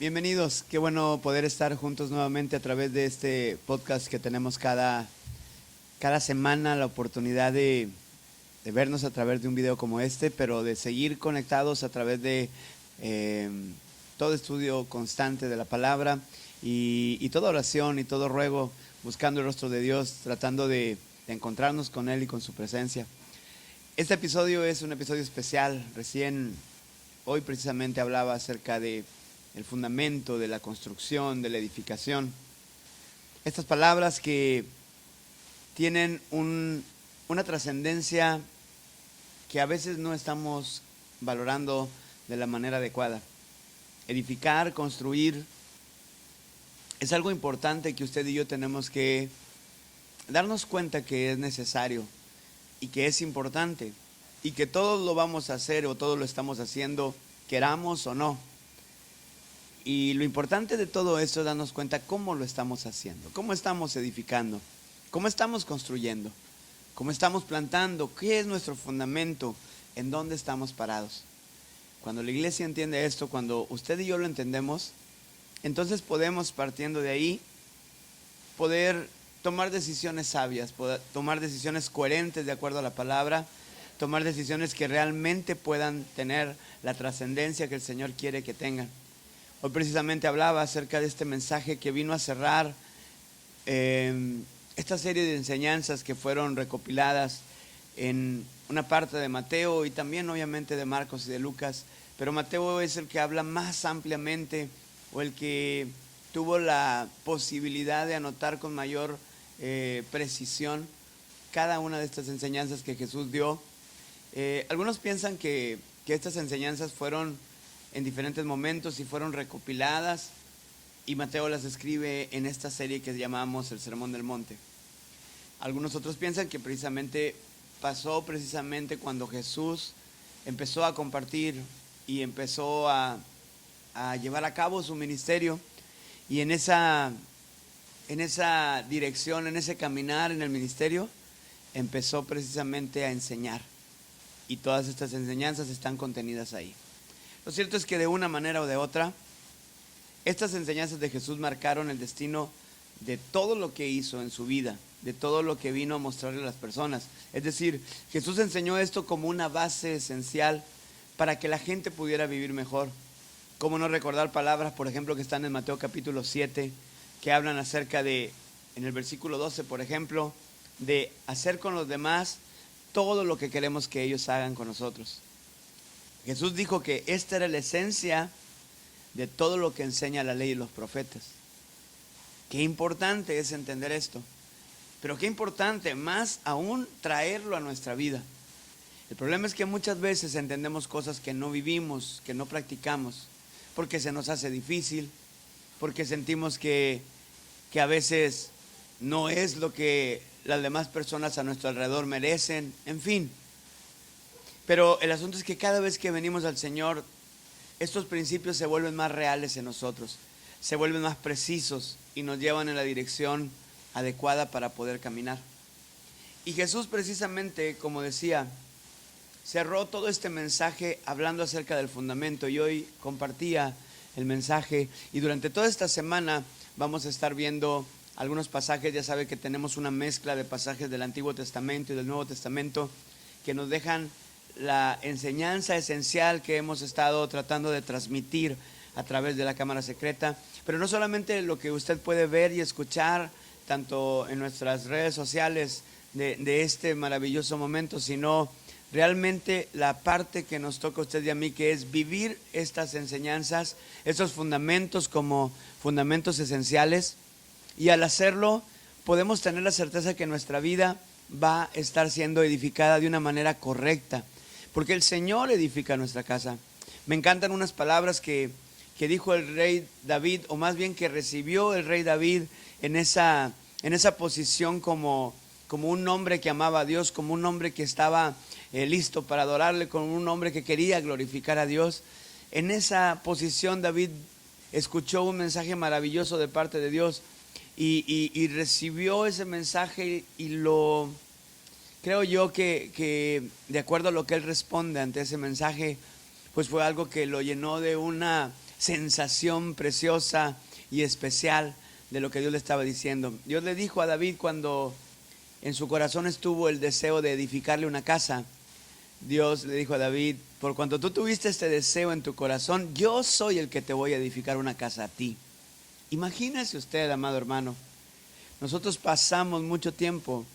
Bienvenidos, qué bueno poder estar juntos nuevamente a través de este podcast que tenemos cada semana, la oportunidad de vernos a través de un video como este, pero de seguir conectados a través de eh, todo estudio constante de la palabra y toda oración y todo ruego, buscando el rostro de Dios, tratando de encontrarnos con Él y con su presencia. Este episodio es un episodio especial. Hoy precisamente hablaba acerca de el fundamento, de la construcción, de la edificación. Estas palabras que tienen una trascendencia que a veces no estamos valorando de la manera adecuada. Edificar, construir, es algo importante que usted y yo tenemos que darnos cuenta que es necesario y que es importante y que todos lo vamos a hacer o todos lo estamos haciendo, queramos o no. Y lo importante de todo esto es darnos cuenta cómo lo estamos haciendo, cómo estamos edificando, cómo estamos construyendo, cómo estamos plantando, qué es nuestro fundamento, en dónde estamos parados. Cuando la iglesia entiende esto, cuando usted y yo lo entendemos, entonces podemos, partiendo de ahí, poder tomar decisiones sabias, poder tomar decisiones coherentes de acuerdo a la palabra, tomar decisiones que realmente puedan tener la trascendencia que el Señor quiere que tengan. Hoy precisamente hablaba acerca de este mensaje que vino a cerrar esta serie de enseñanzas que fueron recopiladas en una parte de Mateo y también obviamente de Marcos y de Lucas, pero Mateo es el que habla más ampliamente o el que tuvo la posibilidad de anotar con mayor precisión cada una de estas enseñanzas que Jesús dio. Algunos piensan que estas enseñanzas fueron en diferentes momentos y fueron recopiladas y Mateo las escribe en esta serie que llamamos el Sermón del Monte. Algunos otros piensan que precisamente pasó cuando Jesús empezó a compartir y empezó a llevar a cabo su ministerio, y en esa dirección, en ese caminar en el ministerio, empezó precisamente a enseñar, y todas estas enseñanzas están contenidas ahí. Lo cierto es que de una manera o de otra, estas enseñanzas de Jesús marcaron el destino de todo lo que hizo en su vida, de todo lo que vino a mostrarle a las personas. Es decir, Jesús enseñó esto como una base esencial para que la gente pudiera vivir mejor. ¿Cómo no recordar palabras, por ejemplo, que están en Mateo capítulo 7, que hablan acerca de, en el versículo 12, por ejemplo, de hacer con los demás todo lo que queremos que ellos hagan con nosotros? Jesús dijo que esta era la esencia de todo lo que enseña la ley y los profetas. Qué importante es entender esto, pero qué importante más aún traerlo a nuestra vida. El problema es que muchas veces entendemos cosas que no vivimos, que no practicamos, porque se nos hace difícil, porque sentimos que a veces no es lo que las demás personas a nuestro alrededor merecen, en fin. Pero el asunto es que cada vez que venimos al Señor, estos principios se vuelven más reales en nosotros, se vuelven más precisos y nos llevan en la dirección adecuada para poder caminar. Y Jesús precisamente, como decía, cerró todo este mensaje hablando acerca del fundamento, y hoy compartía el mensaje, y durante toda esta semana vamos a estar viendo algunos pasajes. Ya sabe que tenemos una mezcla de pasajes del Antiguo Testamento y del Nuevo Testamento que nos dejan la enseñanza esencial que hemos estado tratando de transmitir a través de la cámara secreta, pero no solamente lo que usted puede ver y escuchar tanto en nuestras redes sociales de este maravilloso momento, sino realmente la parte que nos toca a usted y a mí, que es vivir estas enseñanzas, estos fundamentos como fundamentos esenciales, y al hacerlo podemos tener la certeza que nuestra vida va a estar siendo edificada de una manera correcta, porque el Señor edifica nuestra casa. Me encantan unas palabras que dijo el rey David, o más bien que recibió el rey David en esa posición como un hombre que amaba a Dios, como un hombre que estaba listo para adorarle, como un hombre que quería glorificar a Dios. En esa posición David escuchó un mensaje maravilloso de parte de Dios y recibió ese mensaje, y lo creo yo que de acuerdo a lo que él responde ante ese mensaje, pues fue algo que lo llenó de una sensación preciosa y especial de lo que Dios le estaba diciendo. Dios le dijo a David cuando en su corazón estuvo el deseo de edificarle una casa. Dios le dijo a David: por cuanto tú tuviste este deseo en tu corazón, yo soy el que te voy a edificar una casa a ti. Imagínese usted, amado hermano, nosotros pasamos mucho tiempo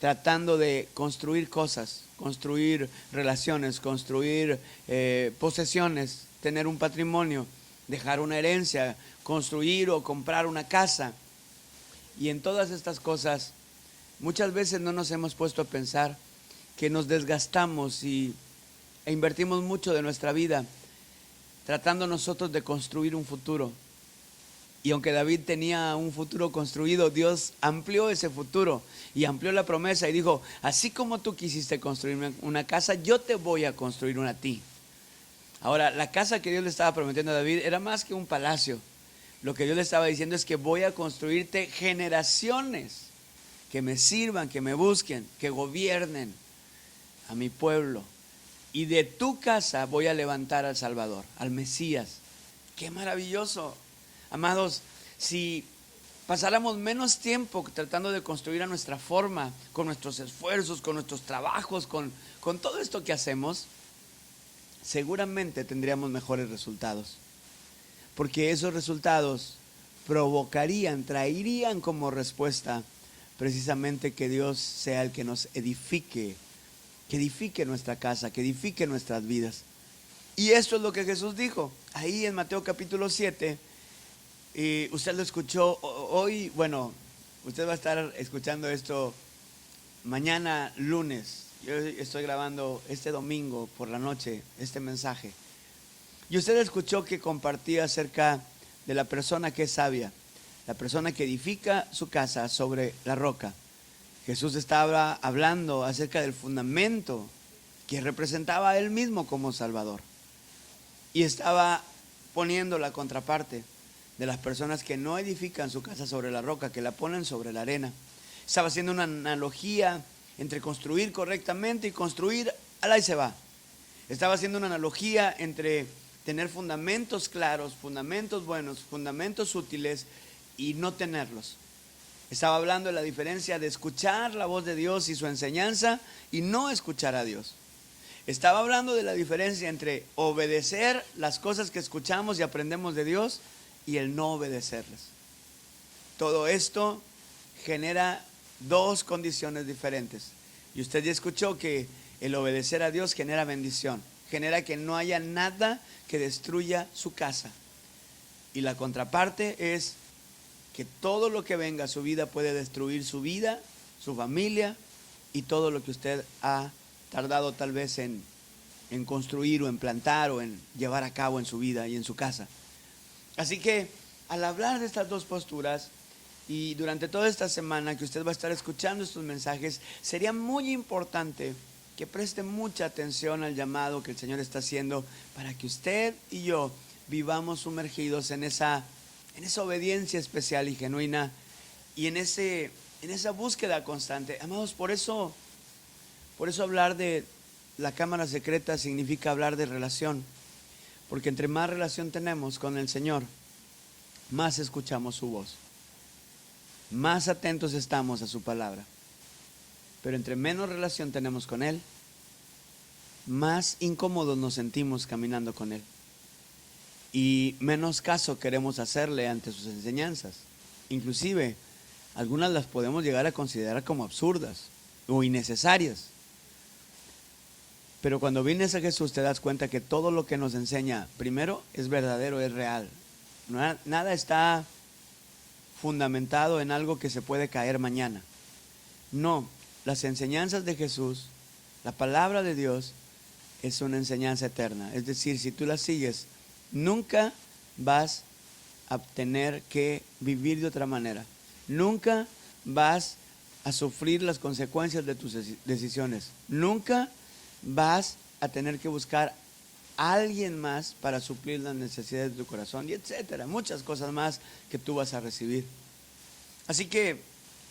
tratando de construir cosas, construir relaciones, construir posesiones, tener un patrimonio, dejar una herencia, construir o comprar una casa. Y en todas estas cosas, muchas veces no nos hemos puesto a pensar que nos desgastamos e invertimos mucho de nuestra vida tratando nosotros de construir un futuro. Y aunque David tenía un futuro construido, Dios amplió ese futuro y amplió la promesa y dijo: así como tú quisiste construirme una casa, yo te voy a construir una a ti. Ahora, la casa que Dios le estaba prometiendo a David era más que un palacio. Lo que Dios le estaba diciendo es que voy a construirte generaciones que me sirvan, que me busquen, que gobiernen a mi pueblo. Y de tu casa voy a levantar al Salvador, al Mesías. ¡Qué maravilloso! Amados, si pasáramos menos tiempo tratando de construir a nuestra forma, con nuestros esfuerzos, con nuestros trabajos, con todo esto que hacemos, seguramente tendríamos mejores resultados. Porque esos resultados traerían como respuesta precisamente que Dios sea el que nos edifique, que edifique nuestra casa, que edifique nuestras vidas. Y esto es lo que Jesús dijo ahí en Mateo capítulo 7. Y usted lo escuchó hoy, bueno, usted va a estar escuchando esto mañana lunes. Yo estoy grabando este domingo por la noche este mensaje. Y usted escuchó que compartía acerca de la persona que es sabia, la persona que edifica su casa sobre la roca. Jesús estaba hablando acerca del fundamento que representaba a Él mismo como Salvador. Y estaba poniendo la contraparte de las personas que no edifican su casa sobre la roca, que la ponen sobre la arena. Estaba haciendo una analogía entre construir correctamente y construir al ahí se va. Estaba haciendo una analogía entre tener fundamentos claros, fundamentos buenos, fundamentos útiles y no tenerlos. Estaba hablando de la diferencia de escuchar la voz de Dios y su enseñanza y no escuchar a Dios. Estaba hablando de la diferencia entre obedecer las cosas que escuchamos y aprendemos de Dios y el no obedecerlas. Todo esto genera dos condiciones diferentes. Y usted ya escuchó que el obedecer a Dios genera bendición, genera que no haya nada que destruya su casa. Y la contraparte es que todo lo que venga a su vida puede destruir su vida, su familia y todo lo que usted ha tardado tal vez en construir o en plantar o en llevar a cabo en su vida y en su casa. Así que al hablar de estas dos posturas y durante toda esta semana que usted va a estar escuchando estos mensajes, sería muy importante que preste mucha atención al llamado que el Señor está haciendo para que usted y yo vivamos sumergidos en esa obediencia especial y genuina y en esa búsqueda constante. Amados, por eso hablar de la cámara secreta significa hablar de relación, porque entre más relación tenemos con el Señor, más escuchamos su voz, más atentos estamos a su palabra. Pero entre menos relación tenemos con Él, más incómodos nos sentimos caminando con Él y menos caso queremos hacerle ante sus enseñanzas. Inclusive algunas las podemos llegar a considerar como absurdas o innecesarias. Pero cuando vienes a Jesús te das cuenta que todo lo que nos enseña, primero, es verdadero, es real. Nada está fundamentado en algo que se puede caer mañana. No, las enseñanzas de Jesús, la palabra de Dios, es una enseñanza eterna. Es decir, si tú la sigues, nunca vas a tener que vivir de otra manera. Nunca vas a sufrir las consecuencias de tus decisiones. Nunca vas a tener que buscar a alguien más para suplir las necesidades de tu corazón y etcétera, muchas cosas más que tú vas a recibir. Así que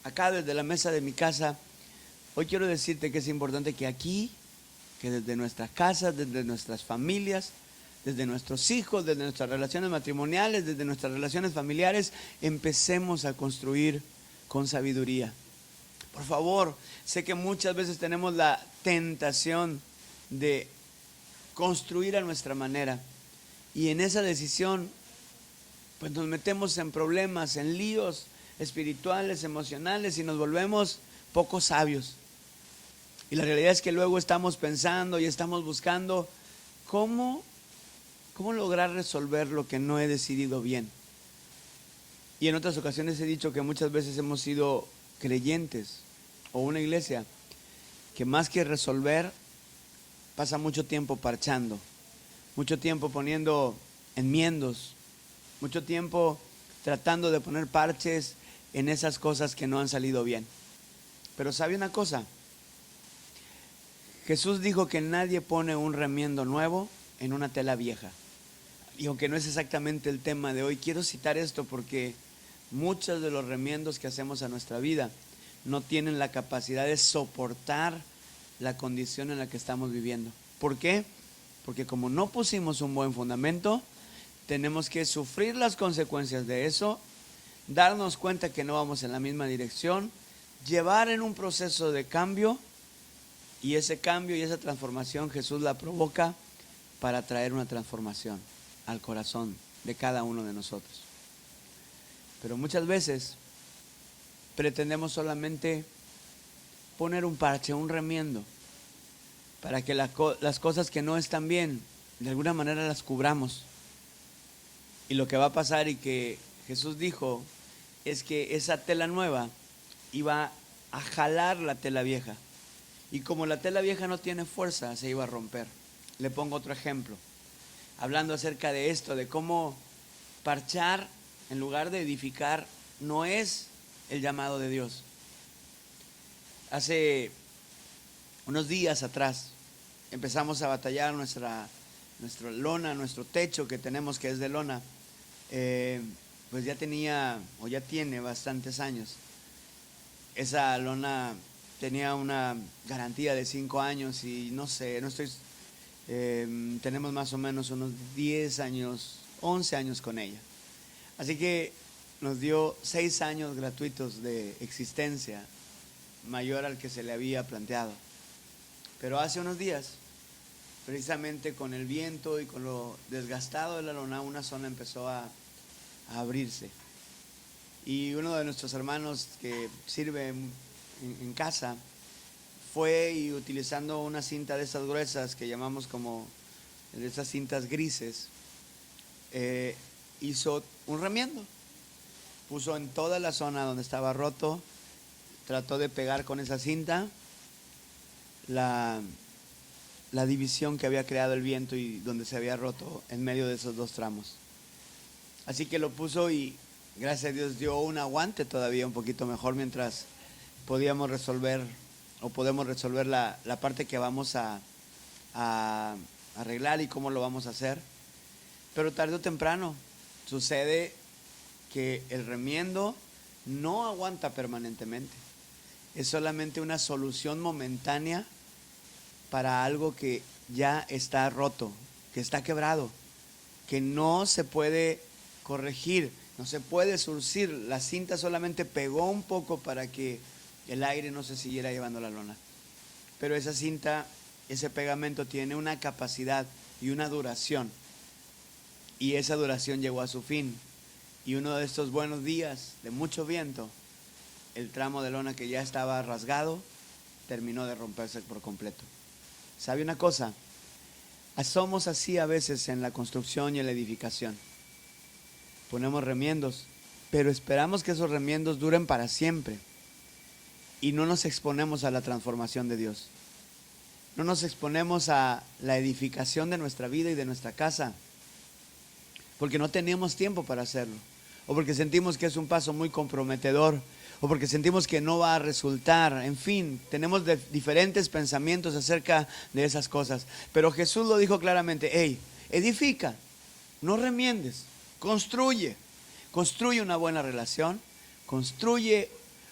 acá desde la mesa de mi casa, hoy quiero decirte que es importante que aquí, que desde nuestras casas, desde nuestras familias, desde nuestros hijos, desde nuestras relaciones matrimoniales, desde nuestras relaciones familiares, empecemos a construir con sabiduría. Por favor, sé que muchas veces tenemos la tentación de construir a nuestra manera, y en esa decisión pues nos metemos en problemas, en líos espirituales, emocionales, y nos volvemos poco sabios. Y la realidad es que luego estamos pensando y estamos buscando cómo lograr resolver lo que no he decidido bien. Y en otras ocasiones he dicho que muchas veces hemos sido creyentes o una iglesia que más que resolver pasa mucho tiempo parchando, mucho tiempo poniendo enmiendos, mucho tiempo tratando de poner parches en esas cosas que no han salido bien. Pero ¿sabe una cosa? Jesús dijo que nadie pone un remiendo nuevo en una tela vieja. Y aunque no es exactamente el tema de hoy, quiero citar esto porque muchos de los remiendos que hacemos a nuestra vida no tienen la capacidad de soportar la condición en la que estamos viviendo. ¿Por qué? Porque como no pusimos un buen fundamento, tenemos que sufrir las consecuencias de eso, darnos cuenta que no vamos en la misma dirección, llevar en un proceso de cambio, y ese cambio y esa transformación Jesús la provoca para traer una transformación al corazón de cada uno de nosotros. Pero muchas veces pretendemos solamente poner un parche, un remiendo, para que las cosas que no están bien, de alguna manera las cubramos. Y lo que va a pasar, y que Jesús dijo, es que esa tela nueva iba a jalar la tela vieja. Y como la tela vieja no tiene fuerza, se iba a romper. Le pongo otro ejemplo, hablando acerca de esto, de cómo parchar en lugar de edificar no es el llamado de Dios. Hace unos días atrás empezamos a batallar nuestra lona, nuestro techo que tenemos, que es de lona, pues ya tiene bastantes años. Esa lona tenía una garantía de 5 años y tenemos más o menos unos 10 años, 11 años con ella. Así que nos dio 6 años gratuitos de existencia, mayor al que se le había planteado. Pero hace unos días, precisamente con el viento y con lo desgastado de la lona, una zona empezó a abrirse. Y uno de nuestros hermanos que sirve en casa fue, y utilizando una cinta de esas gruesas que llamamos como de esas cintas grises, hizo un remiendo. Puso en toda la zona donde estaba roto, trató de pegar con esa cinta la división que había creado el viento y donde se había roto en medio de esos dos tramos. Así que lo puso, y gracias a Dios dio un aguante todavía un poquito mejor mientras podemos resolver la parte que vamos a arreglar y cómo lo vamos a hacer. Pero tarde o temprano sucede que el remiendo no aguanta permanentemente. Es solamente una solución momentánea para algo que ya está roto, que está quebrado, que no se puede corregir, no se puede surcir. La cinta solamente pegó un poco para que el aire no se siguiera llevando la lona. Pero esa cinta, ese pegamento tiene una capacidad y una duración. Y esa duración llegó a su fin. Y uno de estos buenos días de mucho viento, el tramo de lona que ya estaba rasgado terminó de romperse por completo. ¿Sabe una cosa? Somos así a veces en la construcción y en la edificación. Ponemos remiendos, pero esperamos que esos remiendos duren para siempre. Y no nos exponemos a la transformación de Dios. No nos exponemos a la edificación de nuestra vida y de nuestra casa, porque no teníamos tiempo para hacerlo, o porque sentimos que es un paso muy comprometedor, o porque sentimos que no va a resultar. En fin, tenemos diferentes pensamientos acerca de esas cosas. Pero Jesús lo dijo claramente: hey, edifica, no remiendes, construye una buena relación, construye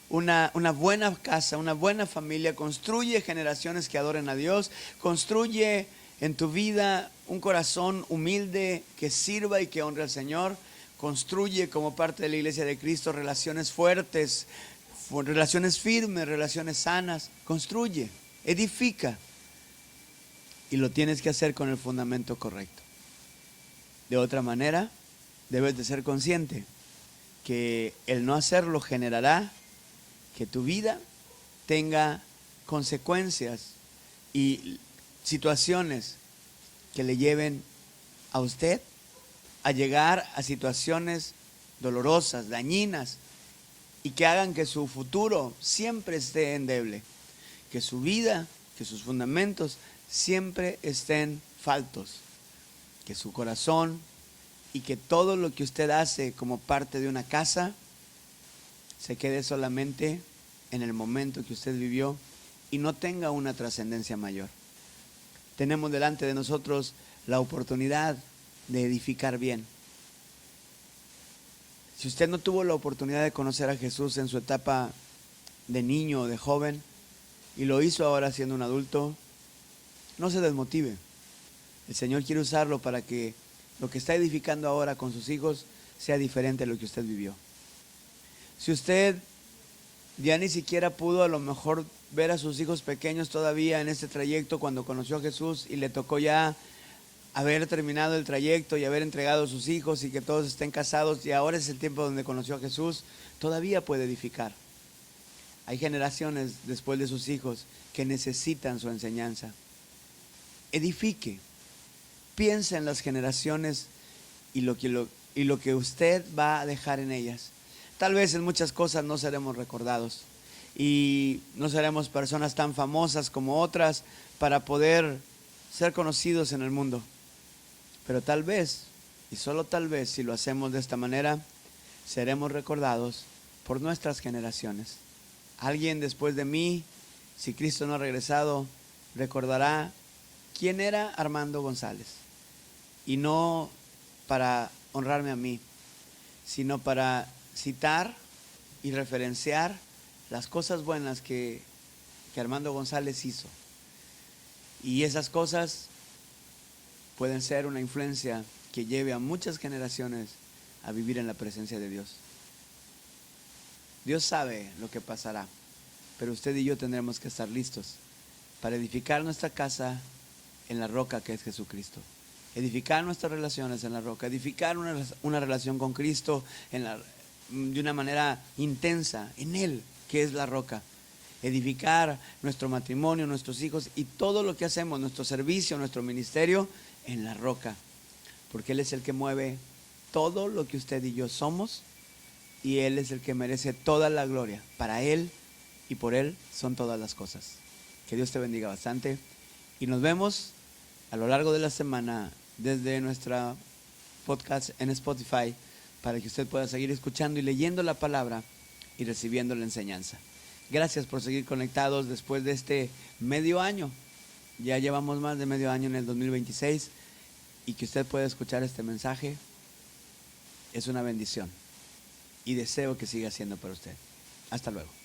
una buena casa, una buena familia, construye generaciones que adoren a Dios, construye en tu vida un corazón humilde que sirva y que honre al Señor. Construye como parte de la iglesia de Cristo relaciones fuertes, relaciones firmes, relaciones sanas. Construye, edifica. Y lo tienes que hacer con el fundamento correcto. De otra manera, debes de ser consciente que el no hacerlo generará que tu vida tenga consecuencias y situaciones que le lleven a usted a llegar a situaciones dolorosas, dañinas, y que hagan que su futuro siempre esté endeble, que su vida, que sus fundamentos siempre estén faltos, que su corazón y que todo lo que usted hace como parte de una casa se quede solamente en el momento que usted vivió y no tenga una trascendencia mayor. Tenemos delante de nosotros la oportunidad de edificar bien. Si usted no tuvo la oportunidad de conocer a Jesús en su etapa de niño o de joven y lo hizo ahora siendo un adulto, no se desmotive. El Señor quiere usarlo para que lo que está edificando ahora con sus hijos sea diferente a lo que usted vivió. Si usted ya ni siquiera pudo a lo mejor ver a sus hijos pequeños todavía en este trayecto cuando conoció a Jesús y le tocó ya haber terminado el trayecto y haber entregado a sus hijos y que todos estén casados y ahora es el tiempo donde conoció a Jesús, todavía puede edificar. Hay generaciones después de sus hijos que necesitan su enseñanza. Edifique, piensa en las generaciones y lo que usted va a dejar en ellas. Tal vez en muchas cosas no seremos recordados y no seremos personas tan famosas como otras para poder ser conocidos en el mundo. Pero tal vez, y solo tal vez, si lo hacemos de esta manera, seremos recordados por nuestras generaciones. Alguien después de mí, si Cristo no ha regresado, recordará quién era Armando González. Y no para honrarme a mí, sino para citar y referenciar las cosas buenas que Armando González hizo. Y esas cosas pueden ser una influencia que lleve a muchas generaciones a vivir en la presencia de Dios. Dios sabe lo que pasará, pero usted y yo tendremos que estar listos para edificar nuestra casa en la roca que es Jesucristo. Edificar nuestras relaciones en la roca, edificar una relación con Cristo de una manera intensa en Él, que es la roca. Edificar nuestro matrimonio, nuestros hijos y todo lo que hacemos, nuestro servicio, nuestro ministerio, en la roca. Porque Él es el que mueve todo lo que usted y yo somos y Él es el que merece toda la gloria. Para Él y por Él son todas las cosas. Que Dios te bendiga bastante y nos vemos a lo largo de la semana desde nuestra podcast en Spotify para que usted pueda seguir escuchando y leyendo la palabra y recibiendo la enseñanza. Gracias por seguir conectados después de este medio año. Ya llevamos más de medio año en el 2026 y que usted pueda escuchar este mensaje es una bendición y deseo que siga siendo para usted. Hasta luego.